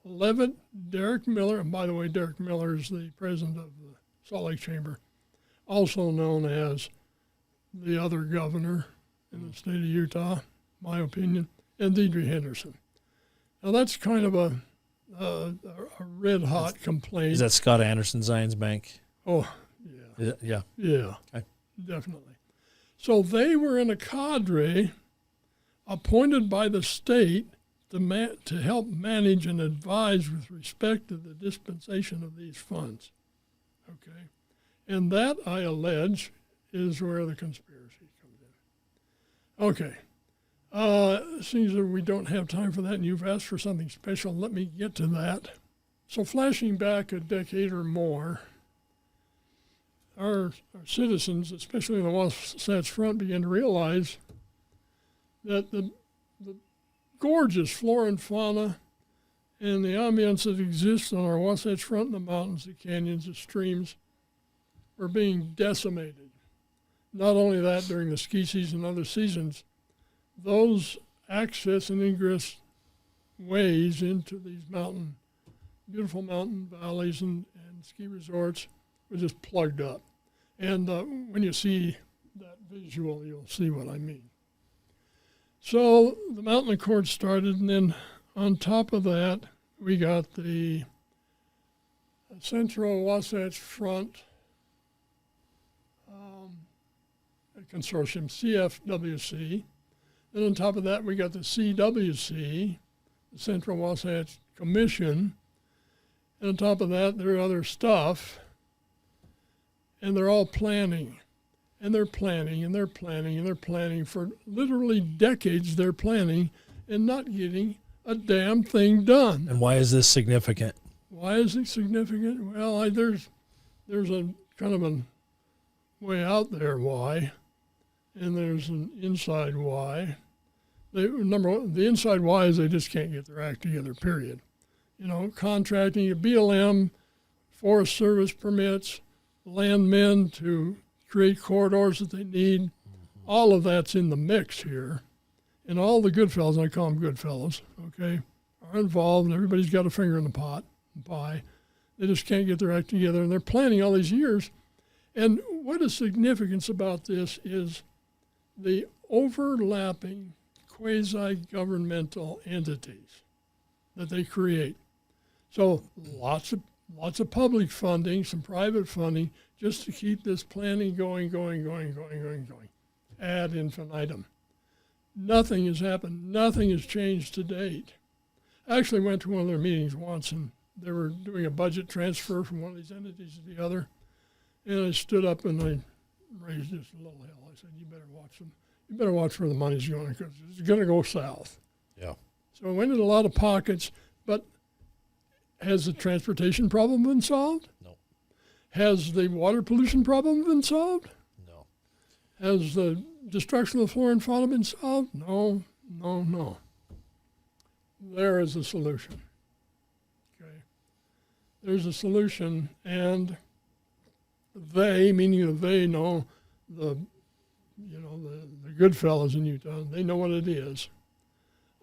Levitt, Derek Miller, and by the way, Derek Miller is the president of the Salt Lake Chamber, also known as the other governor in the state of Utah, my opinion, and Deidre Henderson. Now that's kind of a red-hot complaint. Is that Scott Anderson, Zions Bank? Oh, yeah. Yeah. Yeah, okay. Definitely. So they were in a cadre appointed by the state to help manage and advise with respect to the dispensation of these funds. Okay? And that, I allege, is where the conspiracy comes in. Okay. Seems that we don't have time for that, and you've asked for something special. Let me get to that. So flashing back a decade or more, our citizens, especially in the Wasatch Front, began to realize that the gorgeous flora and fauna and the ambience that exists on our Wasatch Front, the mountains, the canyons, the streams, were being decimated. Not only that, during the ski season and other seasons, those access and ingress ways into these beautiful mountain valleys and ski resorts were just plugged up. And when you see that visual, you'll see what I mean. So the mountain accord started, and then on top of that, we got the Central Wasatch Front Consortium, CFWC. Then on top of that, we got the CWC, the Central Wasatch Commission. And on top of that, there are other stuff. And they're all planning. And they're planning, and they're planning, and they're planning. For literally decades, they're planning and not getting a damn thing done. And why is this significant? Why is it significant? Well, there's a kind of a way out there why, and there's an inside why. Number one, the inside why is they just can't get their act together, period. You know, contracting, BLM, Forest Service permits, landmen to create corridors that they need. All of that's in the mix here. And all the good fellows, I call them good fellows, okay, are involved, and everybody's got a finger in the pot and pie. They just can't get their act together, and they're planning all these years. And what is significance about this is the overlapping quasi-governmental entities that they create. So lots of public funding, some private funding, just to keep this planning going, ad infinitum. Nothing has happened. Nothing has changed to date. I actually went to one of their meetings once, and they were doing a budget transfer from one of these entities to the other. And I stood up and I raised just a little hell. I said, you better watch them. You better watch where the money's going, because it's going to go south. Yeah. So I went in a lot of pockets, but has the transportation problem been solved? No. Has the water pollution problem been solved? No. Has the destruction of the flora and fauna been solved? No. There is a solution. Okay. There's a solution, and they, meaning the they, know the good fellas in Utah. They know what it is.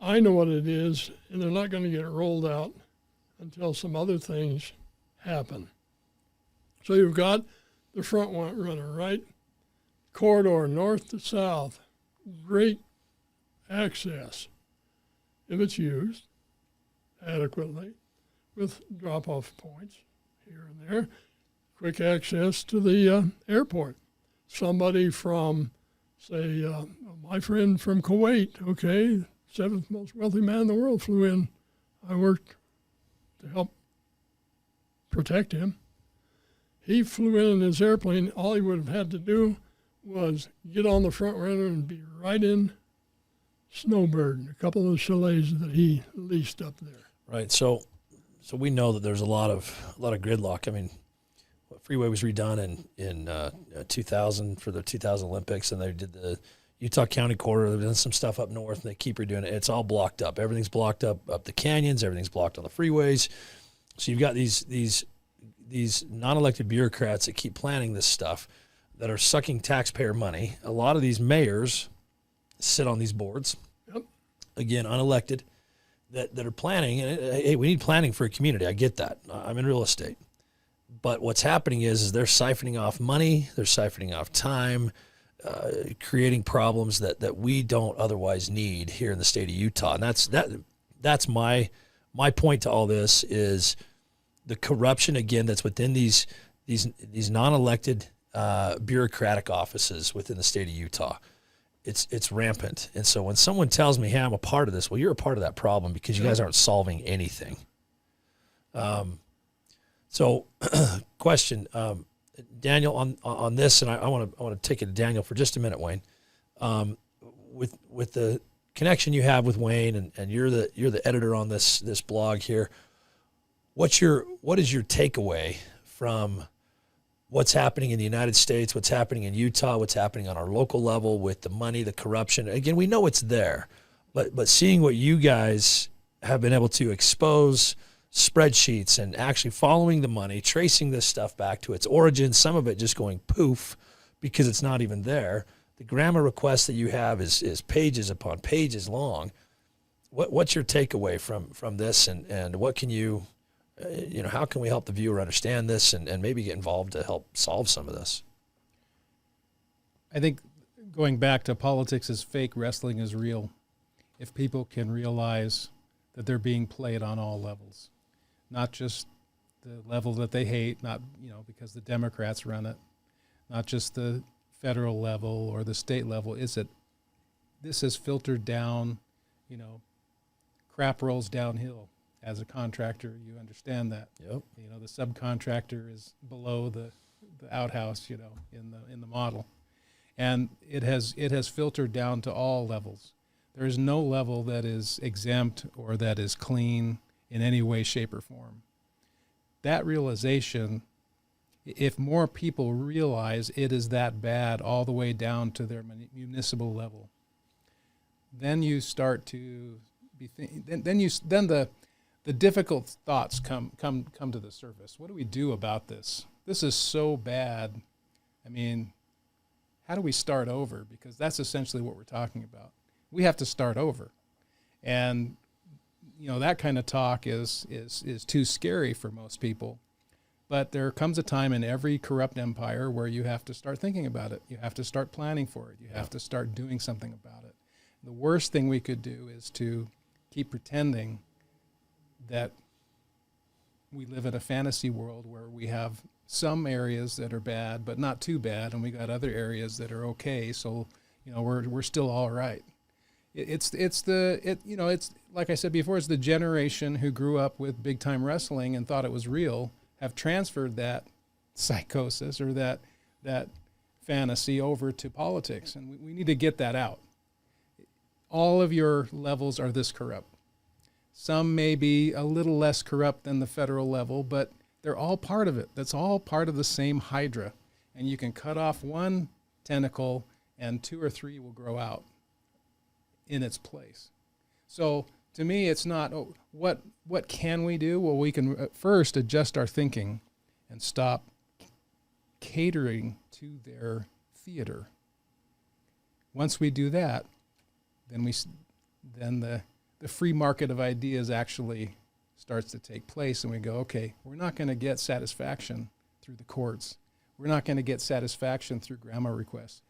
I know what it is, and they're not going to get it rolled out until some other things happen. So you've got the front runner, right? Corridor, north to south, great access, if it's used adequately, with drop-off points here and there, quick access to the airport. Somebody from, say, my friend from Kuwait, okay, 7th most wealthy man in the world, flew in. I worked to help protect him. He flew in his airplane. All he would have had to do was get on the front runner and be right in Snowbird, a couple of the chalets that he leased up there. Right. So we know that there's a lot of gridlock. I mean, freeway was redone in 2000 for the 2000 Olympics, and they did the Utah County corridor. They've done some stuff up north, and they keep redoing it. It's all blocked up. Everything's blocked up the canyons. Everything's blocked on the freeways. So you've got these non-elected bureaucrats that keep planning this stuff that are sucking taxpayer money. A lot of these mayors sit on these boards, Yep. Again, unelected, that are planning. And hey, we need planning for a community. I get that. I'm in real estate. But what's happening is they're siphoning off money, they're siphoning off time, creating problems that we don't otherwise need here in the state of Utah. And that's my point to all this is the corruption, again, that's within these non-elected bureaucratic offices within the state of Utah. It's rampant. And so when someone tells me, hey, I'm a part of this, well, you're a part of that problem because you guys aren't solving anything. So question, Daniel, on this, and I want to take it to Daniel for just a minute, Wayne. With the connection you have with Wayne, and you're the editor on this blog here, what is your takeaway from what's happening in the United States, what's happening in Utah, what's happening on our local level with the money, the corruption? Again, we know it's there, but seeing what you guys have been able to expose, spreadsheets, and actually following the money, tracing this stuff back to its origin, some of it just going poof because it's not even there. The grammar request that you have is pages upon pages long. What's your takeaway from this, and what can you how can we help the viewer understand this and maybe get involved to help solve some of this? I think going back to politics is fake, wrestling is real. If people can realize that they're being played on all levels, not just the level that they hate, not because the Democrats run it, not just the federal level or the state level. This is filtered down, crap rolls downhill. As a contractor, you understand that. Yep. The subcontractor is below the outhouse, in the model, and it has filtered down to all levels. There is no level that is exempt or that is clean in any way, shape, or form. That realization, if more people realize it is that bad all the way down to their municipal level, then you start to be the difficult thoughts come to the surface. What do we do about this? This is so bad. I mean, how do we start over? Because that's essentially what we're talking about. We have to start over. And, that kind of talk is too scary for most people. But there comes a time in every corrupt empire where you have to start thinking about it. You have to start planning for it. You have to start doing something about it. The worst thing we could do is to keep pretending that we live in a fantasy world where we have some areas that are bad, but not too bad, and we got other areas that are okay. So, we're still all right. It's like I said before, it's the generation who grew up with big time wrestling and thought it was real, have transferred that psychosis or that fantasy over to politics, and we need to get that out. All of your levels are this corrupt. Some may be a little less corrupt than the federal level, but they're all part of it. That's all part of the same hydra. And you can cut off one tentacle and 2 or 3 will grow out in its place. So to me, it's not, what can we do? Well, we can first adjust our thinking and stop catering to their theater. Once we do that, then the free market of ideas actually starts to take place, and we go, okay, we're not going to get satisfaction through the courts. We're not going to get satisfaction through grammar requests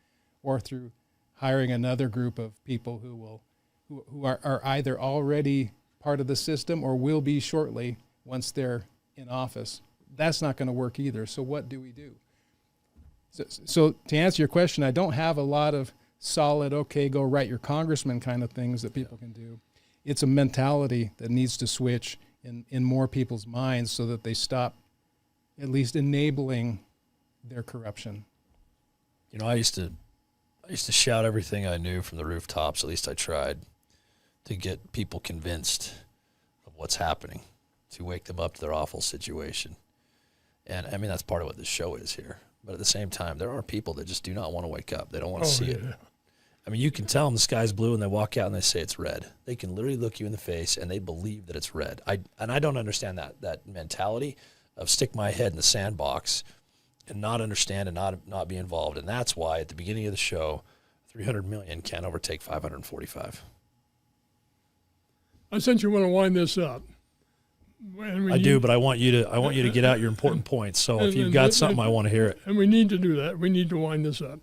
or through hiring another group of people who are either already part of the system or will be shortly once they're in office. That's not going to work either. So what do we do? So to answer your question, I don't have a lot of solid, okay, go write your congressman kind of things that people can do. It's a mentality that needs to switch in more people's minds so that they stop at least enabling their corruption. I used to shout everything I knew from the rooftops, at least I tried, to get people convinced of what's happening, to wake them up to their awful situation. And I mean, that's part of what this show is here. But at the same time, there are people that just do not want to wake up. They don't want to see it. I mean, you can tell them the sky's blue and they walk out and they say it's red. They can literally look you in the face and they believe that it's red. I don't understand that mentality of stick my head in the sandbox and not understand and not be involved. And that's why at the beginning of the show, 300 million can't overtake 545. I sense you want to wind this up. I do, but I want you to get out your important points. So if you've got something, I want to hear it. And we need to do that. We need to wind this up.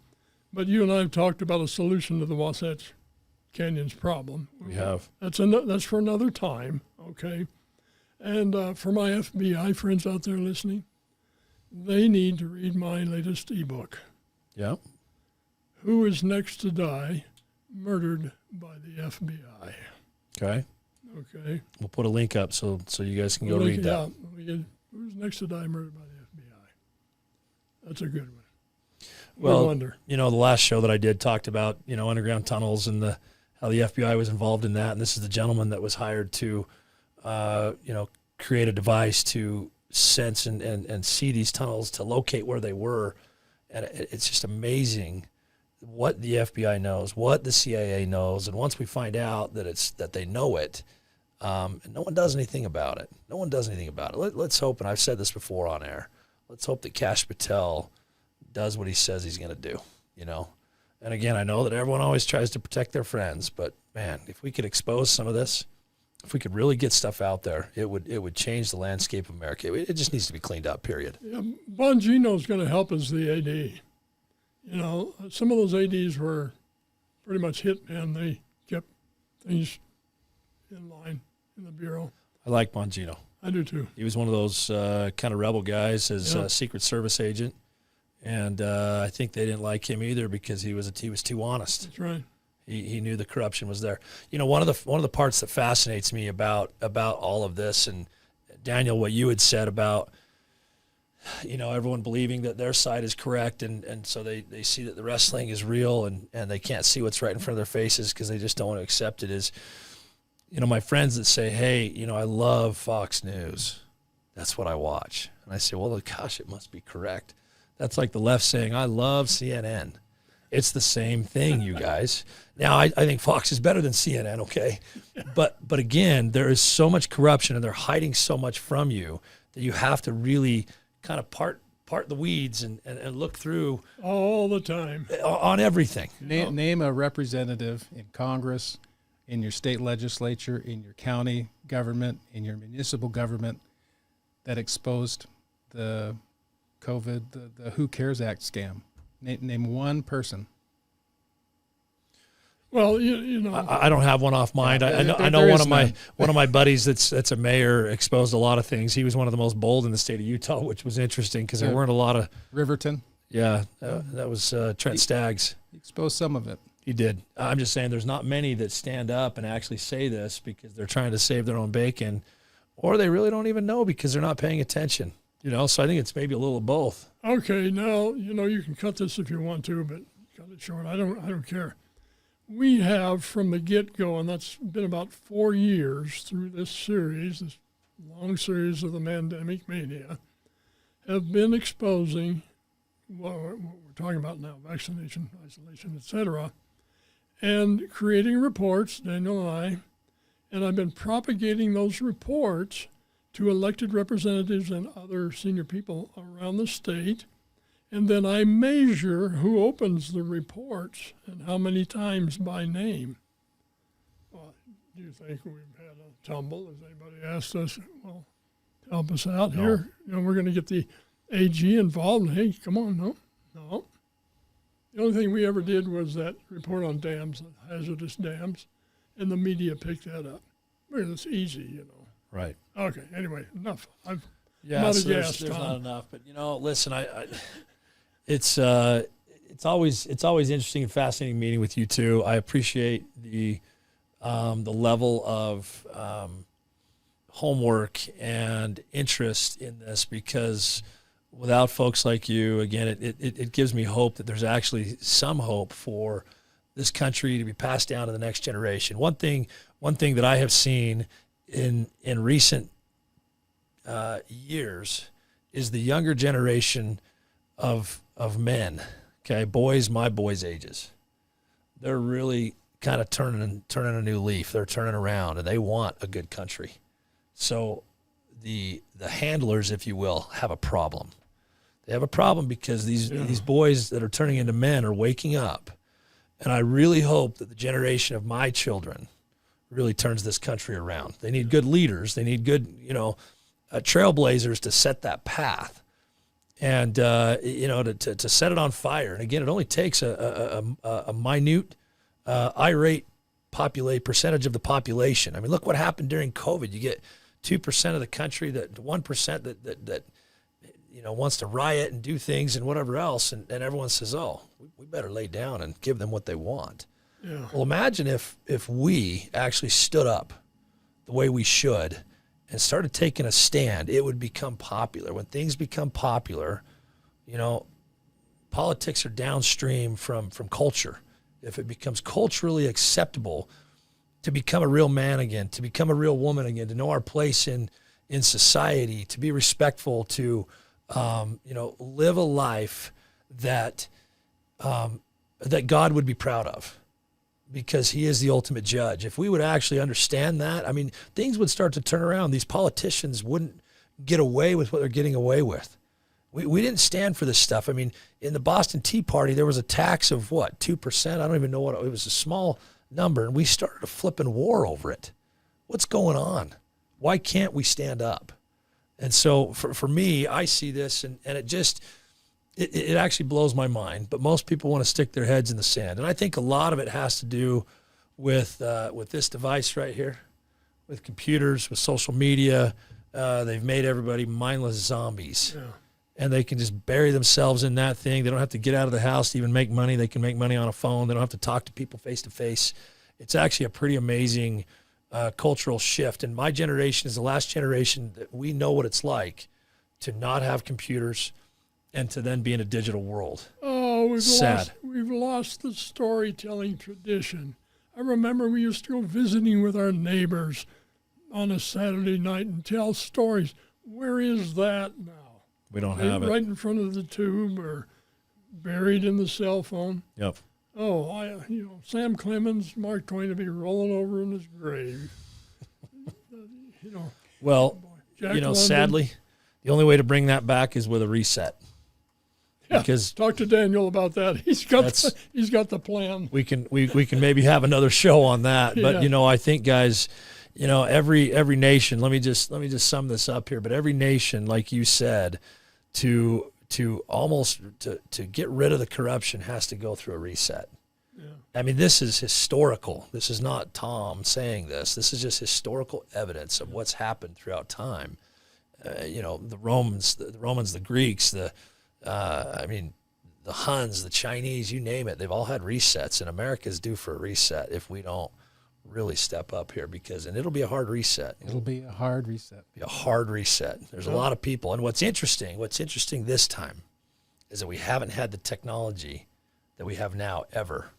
But you and I have talked about a solution to the Wasatch Canyon's problem. We have. That's for another time, okay? And for my FBI friends out there listening, they need to read my latest ebook. Yeah. Who is Next to Die? Murdered by the FBI. Okay. Okay. We'll put a link up so you guys can go read that. Who's Next to Die? Murdered by the FBI. That's a good one. Well, the last show that I did talked about, underground tunnels and how the FBI was involved in that. And this is the gentleman that was hired to, create a device to sense and see these tunnels, to locate where they were. And it's just amazing what the FBI knows, what the CIA knows. And once we find out that they know it, and no one does anything about it. Let's hope, and I've said this before on air, let's hope that Kash Patel does what he says he's going to do, And again, I know that everyone always tries to protect their friends, but man, if we could expose some of this, if we could really get stuff out there, it would change the landscape of America. It just needs to be cleaned up, period. Yeah, Bongino's going to help as the AD. Some of those ADs were pretty much hitmen. They kept things in line in the Bureau. I like Bongino. I do too. He was one of those kind of rebel guys as a Secret Service agent. And I think they didn't like him either because he was too honest. That's right. He knew the corruption was there. One of the parts that fascinates me about all of this, and Daniel, what you had said about everyone believing that their side is correct, and so they see that the wrestling is real, and they can't see what's right in front of their faces because they just don't want to accept it. Is my friends that say, hey, I love Fox News, that's what I watch, and I say, well, gosh, it must be correct. That's like the left saying, I love CNN. It's the same thing, you guys. Now, I think Fox is better than CNN, okay? But again, there is so much corruption, and they're hiding so much from you that you have to really kind of part the weeds and look through. All the time. On everything. Name a representative in Congress, in your state legislature, in your county government, in your municipal government that exposed the COVID, the Who Cares Act scam. Name one person. Well, you know, I don't have one off mind. Yeah, I know there one is of my none. one of my buddies that's a mayor exposed a lot of things. He was one of the most bold in the state of Utah, which was interesting because there Yeah. weren't a lot of. Riverton, That was Trent Staggs. he exposed some of it. He did. I'm just saying there's not many that stand up and actually say this because they're trying to save their own bacon, or they really don't even know because they're not paying attention. You know, so I think it's maybe a little of both. okay, now, you know, you can cut this if you want to, but cut it short. I don't care. We have from the get-go, and that's been about 4 years through this series, this long series of the pandemic mania, have been exposing what we're talking about now, vaccination, isolation, etc., and creating reports, Daniel and I, and I've been propagating those reports to elected representatives and other senior people around the state. And then I measure who opens the reports and how many times by name. Well, do you think we've had a tumble? Has anybody asked us, well, help us out here? You know, we're going to get the AG involved. Hey, come on, no. The only thing we ever did was that report on dams, hazardous dams, and the media picked that up. Well, it's easy, you know. Right. Okay, anyway, enough. I'm Yeah, out of so gas, there's Tom. not enough. But you know, listen, it's always interesting and fascinating meeting with you too. I appreciate the level of homework and interest in this because without folks like you, again, it gives me hope that there's actually some hope for this country to be passed down to the next generation. One thing that I have seen in recent years is the younger generation of men, okay, boys, my boys' ages. They're really kind of turning a new leaf. They're turning around, and they want a good country. So the handlers, if you will, have a problem. They have a problem because these boys that are turning into men are waking up, and I really hope that the generation of my children really turns this country around. They need good leaders. They need good, trailblazers to set that path. And, to set it on fire. And again, it only takes a minute, irate percentage of the population. I mean, look what happened during COVID. You get 2% of the country, 1% that wants to riot and do things and whatever else. And everyone says, oh, we better lay down and give them what they want. Yeah. Well, imagine if we actually stood up the way we should and started taking a stand, it would become popular. When things become popular, politics are downstream from culture. If it becomes culturally acceptable to become a real man again, to become a real woman again, to know our place in society, to be respectful, to live a life that God would be proud of, because he is the ultimate judge. If we would actually understand that, I mean, things would start to turn around. These politicians wouldn't get away with what they're getting away with. We didn't stand for this stuff. I mean, in the Boston Tea Party, there was a tax of what, 2%? I don't even know what, it was a small number, and we started a flipping war over it. What's going on? Why can't we stand up? And so for me, I see this, and it just, it actually blows my mind, but most people want to stick their heads in the sand. And I think a lot of it has to do with this device right here, with computers, with social media. They've made everybody mindless zombies. Yeah. And they can just bury themselves in that thing. They don't have to get out of the house to even make money. They can make money on a phone. They don't have to talk to people face to face. It's actually a pretty amazing cultural shift. And my generation is the last generation that we know what it's like to not have computers and to then be in a digital world. Oh, Sad. We've lost the storytelling tradition. I remember we used to go visiting with our neighbors on a Saturday night and tell stories. Where is that now? We don't have it. Right in front of the tube or buried in the cell phone. Yep. Oh, Sam Clemens, Mark Twain to be rolling over in his grave. Well, Jack London. sadly, the only way to bring that back is with a reset. Yeah, Because talk to Daniel about that. He's got the plan. we can maybe have another show on that. But Yeah. I think, guys, every nation. Let me just sum this up here. But every nation, like you said, to get rid of the corruption has to go through a reset. Yeah. I mean, this is historical. This is not Tom saying this. This is just historical evidence of what's happened throughout time. You know, the Romans, the Greeks, the Huns, the Chinese, you name it. They've all had resets, and America's due for a reset if we don't really step up here, and it'll be a hard reset. It'll be a hard reset. Be a hard reset. There's a lot of people, and what's interesting this time is that we haven't had the technology that we have now ever.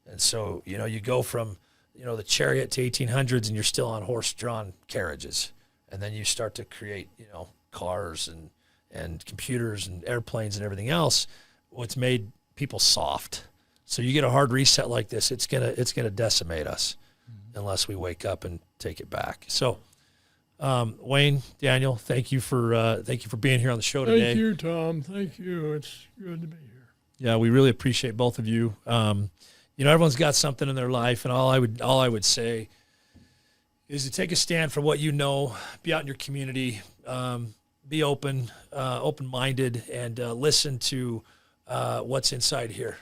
And so, you know, you go from, you know, the chariot to 1800s, and you're still on horse-drawn carriages, and then you start to create, you know, cars and computers and airplanes and everything else. What's made people soft. So you get a hard reset like this, it's gonna decimate us unless we wake up and take it back. So, Wayne, Daniel, thank you for being here on the show today. Thank you, Tom. Thank you. It's good to be here. Yeah, we really appreciate both of you. You know, everyone's got something in their life, and all I would say is to take a stand for what you know. Be out in your community. Be open-minded, and listen to what's inside here.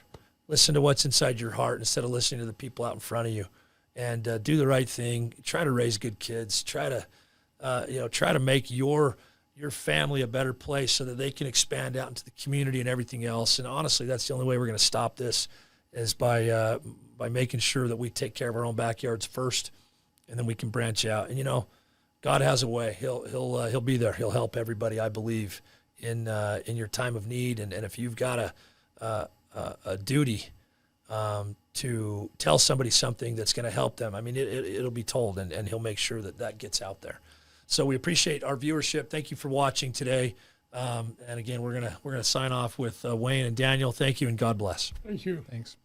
Listen to what's inside your heart instead of listening to the people out in front of you. And do the right thing. Try to raise good kids. Try to make your family a better place so that they can expand out into the community and everything else. And honestly, that's the only way we're going to stop this, is by making sure that we take care of our own backyards first, and then we can branch out. And you know, God has a way. He'll be there. He'll help everybody, I believe, in your time of need. And if you've got a duty to tell somebody something that's going to help them, I mean, it'll be told, and he'll make sure that gets out there. So we appreciate our viewership. Thank you for watching today. And again, we're gonna sign off with Wayne and Daniel. Thank you, and God bless. Thank you. Thanks.